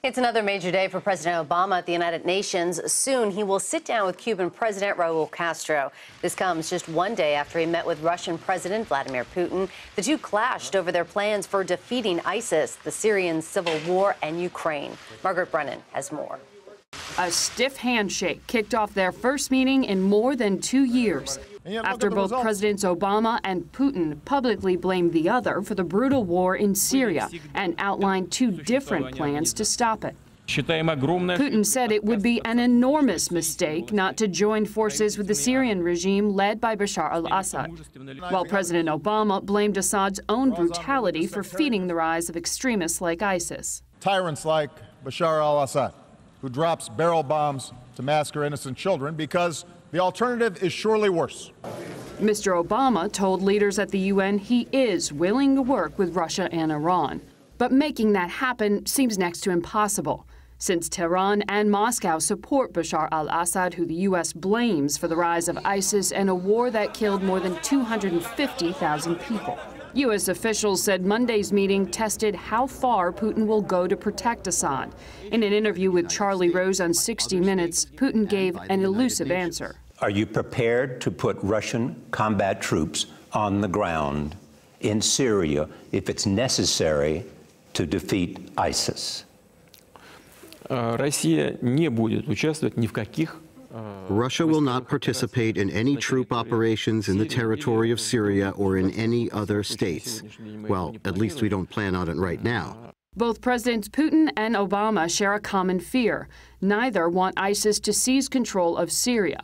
It's another major day for President Obama at the United Nations. Soon, he will sit down with Cuban President Raul Castro. This comes just one day after he met with Russian President Vladimir Putin. The two clashed over their plans for defeating ISIS, the Syrian civil war, and Ukraine. Margaret Brennan has more. A stiff handshake kicked off their first meeting in more than 2 years, after both Presidents Obama and Putin publicly blamed the other for the brutal war in Syria and outlined two different plans to stop it. Putin said it would be an enormous mistake not to join forces with the Syrian regime led by Bashar al-Assad, while President Obama blamed Assad's own brutality for feeding the rise of extremists like ISIS. Tyrants like Bashar al-Assad, who drops barrel bombs to massacre innocent children, because the alternative is surely worse. Mr. Obama told leaders at the UN he is willing to work with Russia and Iran. But making that happen seems next to impossible, since Tehran and Moscow support Bashar al-Assad, who the U.S. blames for the rise of ISIS and a war that killed more than 250,000 people. U.S. officials said Monday's meeting tested how far Putin will go to protect Assad. In an interview with Charlie Rose on 60 Minutes, Putin gave an elusive answer. Are you prepared to put Russian combat troops on the ground in Syria if it's necessary to defeat ISIS? Россия не будет участвовать ни в каких. Russia will not participate in any troop operations in the territory of Syria or in any other states. Well, at least we don't plan on it right now. Both Presidents Putin and Obama share a common fear. Neither want ISIS to seize control of Syria.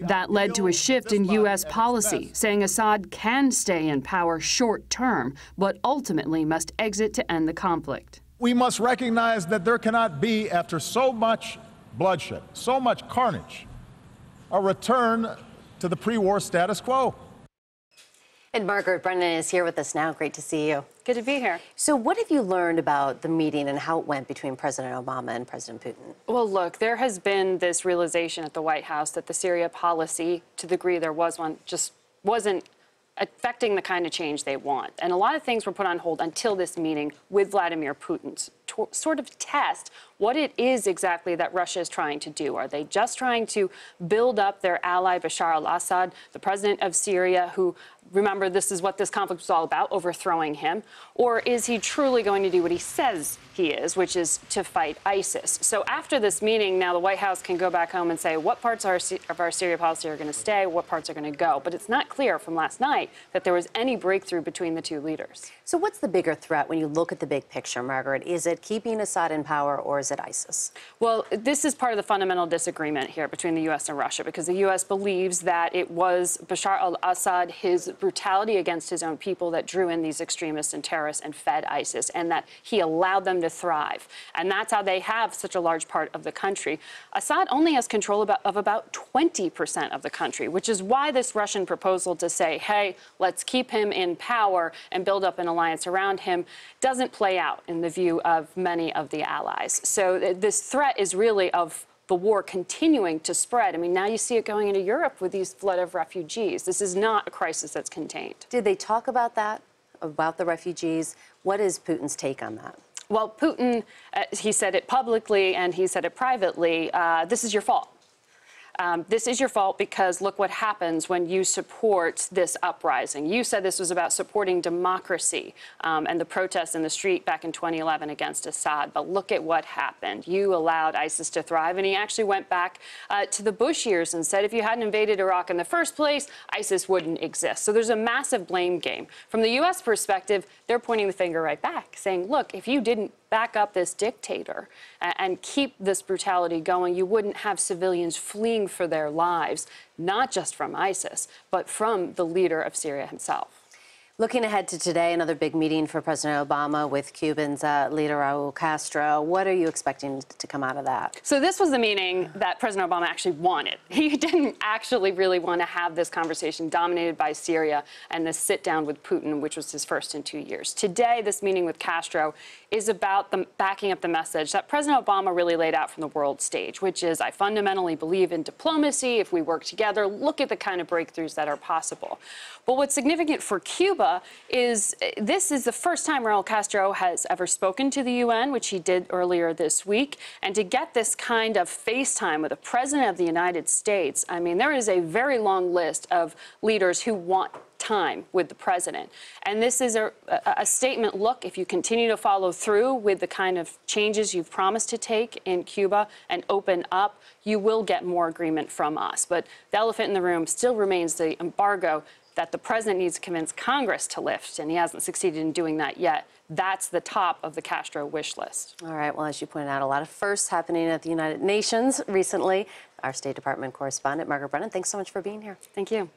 That led to a shift in U.S. policy, saying Assad can stay in power short term, but ultimately must exit to end the conflict. We must recognize that there cannot be, after so much bloodshed, so much carnage, a return to the pre-war status quo. And Margaret Brennan is here with us now. Great to see you. Good to be here. So what have you learned about the meeting and how it went between President Obama and President Putin? Well, look, there has been this realization at the White House that the Syria policy, to the degree there was one, just wasn't affecting the kind of change they want. And a lot of things were put on hold until this meeting with Vladimir Putin to sort of test what it is exactly that Russia is trying to do. Are they just trying to build up their ally Bashar al-Assad, the president of Syria, who, remember, this is what this conflict was all about, overthrowing him? Or is he truly going to do what he says he is, which is to fight ISIS? So after this meeting, now the White House can go back home and say what parts of our Syria policy are going to stay, what parts are going to go. But it's not clear from last night that there was any breakthrough between the two leaders. So what's the bigger threat when you look at the big picture, Margaret? Is it keeping Assad in power, or is it ISIS? Well, this is part of the fundamental disagreement here between the U.S. and Russia, because the U.S. believes that it was Bashar al-Assad, his brutality against his own people, that drew in these extremists and terrorists and fed ISIS, and that he allowed them to thrive. And that's how they have such a large part of the country. Assad only has control of about 20% of the country, which is why this Russian proposal to say, hey, let's keep him in power and build up an alliance around him doesn't play out in the view of many of the allies. So this threat is really of the war continuing to spread. I mean, now you see it going into Europe with these flood of refugees. This is not a crisis that's contained. Did they talk about that, about the refugees? What is Putin's take on that? Well, Putin, he said it publicly and he said it privately, this is your fault. This is your fault because look what happens when you support this uprising. You said this was about supporting democracy and the protests in the street back in 2011 against Assad. But look at what happened. You allowed ISIS to thrive. And he actually went back to the Bush years and said if you hadn't invaded Iraq in the first place, ISIS wouldn't exist. So there's a massive blame game. From the U.S. perspective, they're pointing the finger right back, saying, look, if you didn't back up this dictator and keep this brutality going, you wouldn't have civilians fleeing for their lives, not just from ISIS, but from the leader of Syria himself. Looking ahead to today, another big meeting for President Obama with Cuban's leader Raul Castro. What are you expecting to come out of that? So this was the meeting that President Obama actually wanted. He didn't actually really want to have this conversation dominated by Syria and this sit down with Putin, which was his first in 2 years. Today, this meeting with Castro is about backing up the message that President Obama really laid out from the world stage, which is, I fundamentally believe in diplomacy. If we work together, look at the kind of breakthroughs that are possible. But what's significant for Cuba Cuba is this is the first time Raul Castro has ever spoken to the UN, which he did earlier this week. And to get this kind of FaceTime with the President of the United States, I mean, there is a very long list of leaders who want time with the president. And this is a statement, look, if you continue to follow through with the kind of changes you've promised to take in Cuba and open up, you will get more agreement from us. But the elephant in the room still remains the embargo that the president needs to convince Congress to lift, and he hasn't succeeded in doing that yet. That's the top of the Castro wish list. All right. Well, as you pointed out, a lot of firsts happening at the United Nations recently. Our State Department correspondent, Margaret Brennan, thanks so much for being here. Thank you.